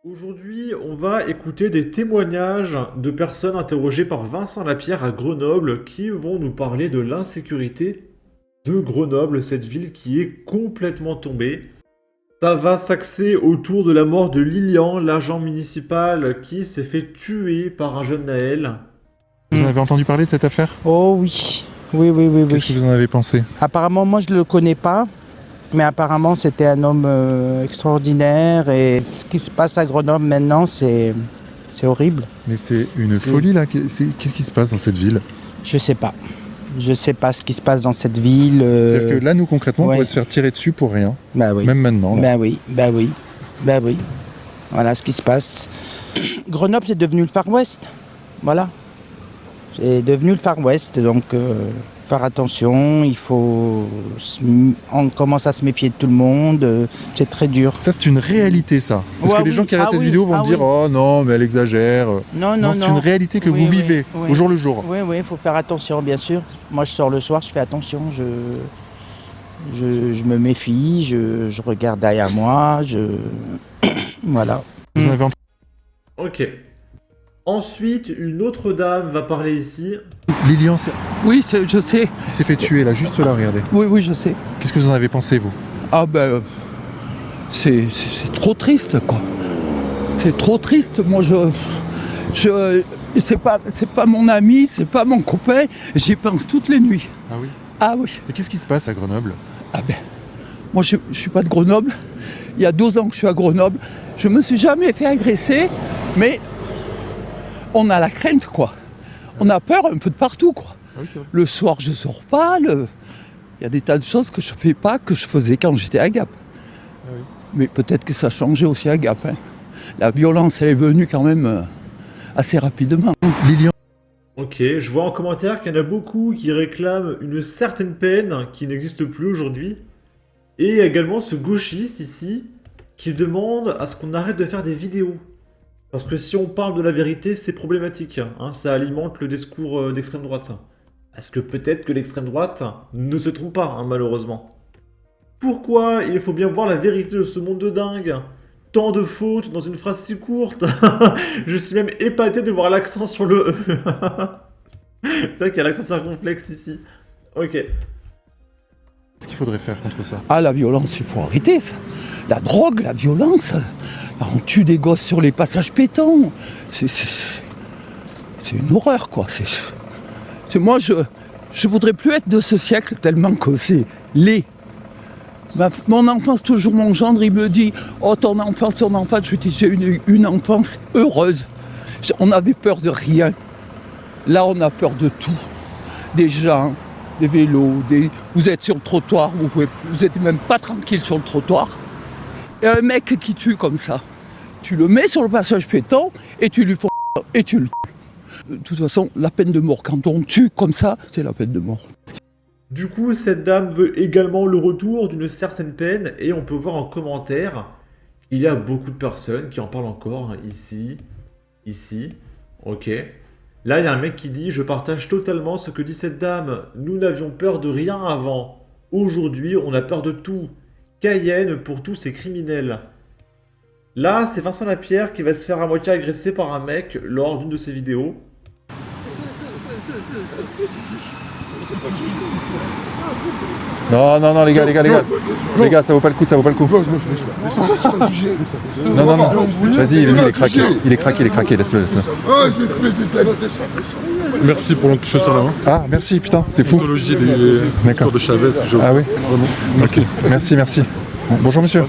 Aujourd'hui, on va écouter des témoignages de personnes interrogées par Vincent Lapierre à Grenoble qui vont nous parler de l'insécurité de Grenoble, cette ville qui est complètement tombée. Ça va s'axer autour de la mort de Lilian, l'agent municipal qui s'est fait tuer par un jeune Naël. Vous en avez entendu parler de cette affaire? Oh oui, oui. Qu'est-ce que vous en avez pensé? Apparemment, moi je ne le connais pas, mais apparemment c'était un homme extraordinaire et ce qui se passe à Grenoble maintenant, c'est horrible. Mais c'est une folie là, qu'est-ce qui se passe dans cette ville? Je sais pas. Je sais pas ce qui se passe dans cette ville. C'est-à-dire que là, nous concrètement, ouais. on pourrait se faire tirer dessus pour rien, Bah oui. même maintenant. Là. Bah oui. Voilà ce qui se passe. Grenoble, c'est devenu le Far West. Voilà. C'est devenu le Far West, donc faire attention, on commence à se méfier de tout le monde, c'est très dur. Ça, c'est une réalité, ça. Parce que les gens qui regardent cette vidéo vont dire oh non, mais elle exagère. Non. C'est une réalité que vous vivez au jour le jour. Oui, il faut faire attention, bien sûr. Moi, je sors le soir, je fais attention, je me méfie, je regarde derrière moi, voilà. Vous en avez entendu? Ok. Ensuite, une autre dame va parler ici. Lilian, Oui, je sais. il s'est fait tuer là, juste là, regardez. Oui, je sais. Qu'est-ce que vous en avez pensé, vous? Ah ben, c'est trop triste, quoi. C'est trop triste. Moi, c'est pas mon ami, c'est pas mon copain. J'y pense toutes les nuits. Ah oui. Ah oui. Et qu'est-ce qui se passe à Grenoble? Ah ben, moi, je suis pas de Grenoble. Il y a 2 ans que je suis à Grenoble. Je me suis jamais fait agresser, mais on a la crainte, quoi. On a peur un peu de partout, quoi. Ah oui, c'est vrai. Le soir, je sors pas. Il y a des tas de choses que je fais pas, que je faisais quand j'étais à Gap. Ah oui. Mais peut-être que ça a changé aussi à Gap. Hein. La violence, elle est venue quand même assez rapidement. Lilian. Ok, je vois en commentaire qu'il y en a beaucoup qui réclament une certaine peine qui n'existe plus aujourd'hui. Et également ce gauchiste ici qui demande à ce qu'on arrête de faire des vidéos. Parce que si on parle de la vérité, c'est problématique. Hein, ça alimente le discours d'extrême droite. Est-ce que peut-être que l'extrême droite ne se trompe pas, hein, malheureusement. Pourquoi il faut bien voir la vérité de ce monde de dingue? Tant de fautes dans une phrase si courte. Je suis même épaté de voir l'accent sur le E. C'est vrai qu'il y a l'accent circonflexe ici. Ok. Qu'est-ce qu'il faudrait faire contre ça? Ah, la violence, il faut arrêter ça. La drogue, la violence. On tue des gosses sur les passages piétons. C'est une horreur, quoi. Moi, je voudrais plus être de ce siècle tellement que c'est laid. Mon enfance, toujours mon gendre, il me dit « Oh, ton enfance. » Je lui dis « J'ai une enfance heureuse. » On avait peur de rien. Là, on a peur de tout. Des gens, des vélos, vous êtes sur le trottoir, vous êtes même pas tranquille sur le trottoir. Et un mec qui tue comme ça, tu le mets sur le passage piéton et tu lui fais et tu le tues. De toute façon, la peine de mort, quand on tue comme ça, c'est la peine de mort. Du coup, cette dame veut également le retour d'une certaine peine, et on peut voir en commentaire qu'il y a beaucoup de personnes qui en parlent encore, hein, ici, ok. Là, il y a un mec qui dit « Je partage totalement ce que dit cette dame, nous n'avions peur de rien avant. Aujourd'hui, on a peur de tout. Cayenne pour tous ces criminels. » Là, c'est Vincent Lapierre qui va se faire à moitié agresser par un mec lors d'une de ses vidéos. Non, les gars, ça vaut pas le coup, Non. Vas-y, il est craqué, laisse-le. Merci pour l'antichausse à la main. Ah, merci, putain, c'est fou. L'anthologie des histoires de Chavez que j'ai. Ah oui, Vraiment. Merci. merci. Bon, bonjour monsieur,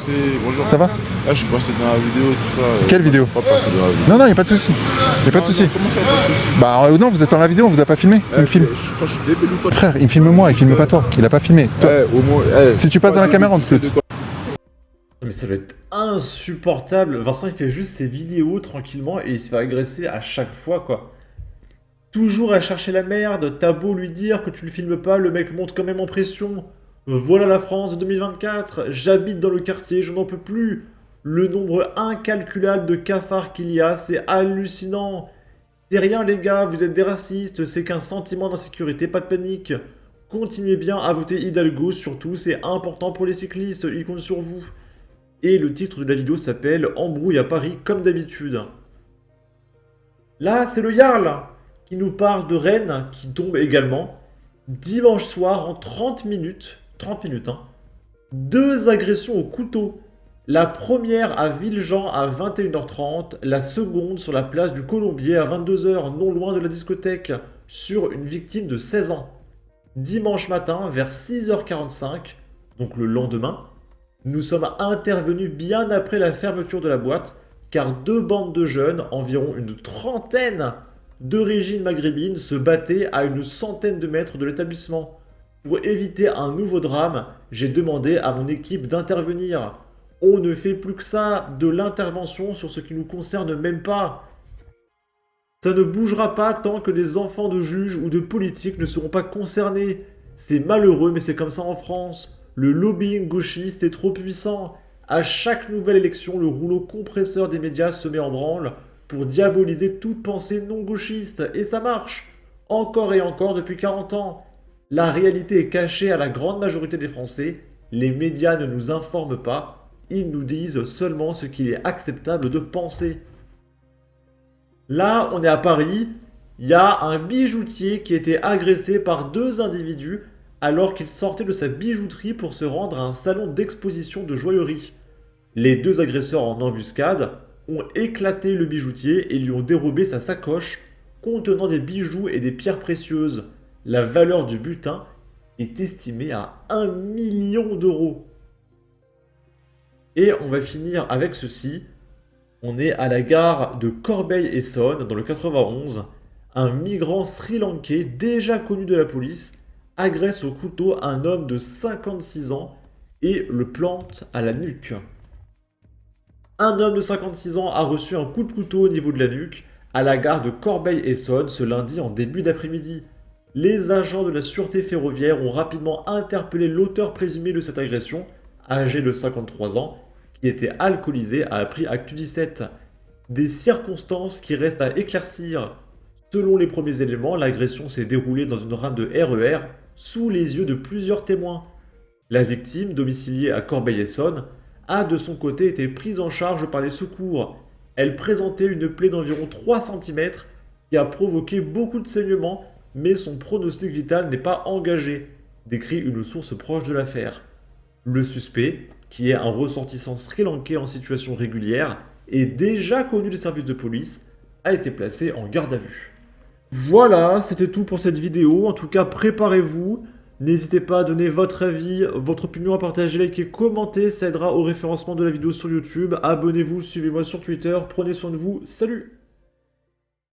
Bonjour. ça va? Ah, je suis passé dans la vidéo, tout ça. Quelle vidéo? Pas passé dans la vidéo. Non, y a pas de souci. Comment ça, pas de soucis? Bah non, vous êtes pas dans la vidéo, on vous a pas filmé. Il me filme. Toi, je suis débile ou quoi? Frère, il me filme moi, il filme pas toi. Il a pas filmé. Toi, Au moins, si tu passes dans la caméra, on te floute. Mais ça doit être insupportable. Vincent, il fait juste ses vidéos tranquillement et il se fait agresser à chaque fois, quoi. Toujours à chercher la merde. T'as beau lui dire que tu le filmes pas, le mec monte quand même en pression. Voilà la France de 2024. J'habite dans le quartier, je n'en peux plus. Le nombre incalculable de cafards qu'il y a, c'est hallucinant. C'est rien, les gars, vous êtes des racistes, c'est qu'un sentiment d'insécurité, pas de panique. Continuez bien à voter Hidalgo, surtout, c'est important pour les cyclistes, ils comptent sur vous. Et le titre de la vidéo s'appelle « Embrouille à Paris comme d'habitude ». Là, c'est le Jarl qui nous parle de Rennes qui tombe également. Dimanche soir, en 30 minutes, hein, 2 agressions au couteau. La première à Villejean à 21h30, la seconde sur la place du Colombier à 22h, non loin de la discothèque, sur une victime de 16 ans. Dimanche matin, vers 6h45, donc le lendemain, nous sommes intervenus bien après la fermeture de la boîte, car 2 bandes de jeunes, environ une trentaine d'origine maghrébine, se battaient à une centaine de mètres de l'établissement. Pour éviter un nouveau drame, j'ai demandé à mon équipe d'intervenir. On ne fait plus que ça, de l'intervention sur ce qui nous concerne même pas. Ça ne bougera pas tant que des enfants de juges ou de politiques ne seront pas concernés. C'est malheureux, mais c'est comme ça en France. Le lobbying gauchiste est trop puissant. À chaque nouvelle élection, le rouleau compresseur des médias se met en branle pour diaboliser toute pensée non gauchiste. Et ça marche. Encore et encore depuis 40 ans. La réalité est cachée à la grande majorité des Français. Les médias ne nous informent pas. Ils nous disent seulement ce qu'il est acceptable de penser. Là, on est à Paris. Il y a un bijoutier qui a été agressé par 2 individus alors qu'il sortait de sa bijouterie pour se rendre à un salon d'exposition de joaillerie. Les 2 agresseurs en embuscade ont éclaté le bijoutier et lui ont dérobé sa sacoche contenant des bijoux et des pierres précieuses. La valeur du butin est estimée à 1 million d'euros. Et on va finir avec ceci. On est à la gare de Corbeil-Essonnes, dans le 91. Un migrant sri-lankais, déjà connu de la police, agresse au couteau un homme de 56 ans et le plante à la nuque. Un homme de 56 ans a reçu un coup de couteau au niveau de la nuque à la gare de Corbeil-Essonnes ce lundi en début d'après-midi. Les agents de la sûreté ferroviaire ont rapidement interpellé l'auteur présumé de cette agression, âgé de 53 ans, qui était alcoolisé, a appris Actu 17. Des circonstances qui restent à éclaircir. Selon les premiers éléments, l'agression s'est déroulée dans une rame de RER, sous les yeux de plusieurs témoins. La victime, domiciliée à Corbeil-Essonnes, a de son côté été prise en charge par les secours. Elle présentait une plaie d'environ 3 cm qui a provoqué beaucoup de saignements, mais son pronostic vital n'est pas engagé, décrit une source proche de l'affaire. Le suspect, qui est un ressortissant sri-lankais en situation régulière et déjà connu des services de police, a été placé en garde à vue. Voilà, c'était tout pour cette vidéo. En tout cas, préparez-vous. N'hésitez pas à donner votre avis, votre opinion, à partager, liker, commenter. Ça aidera au référencement de la vidéo sur YouTube. Abonnez-vous, suivez-moi sur Twitter. Prenez soin de vous. Salut!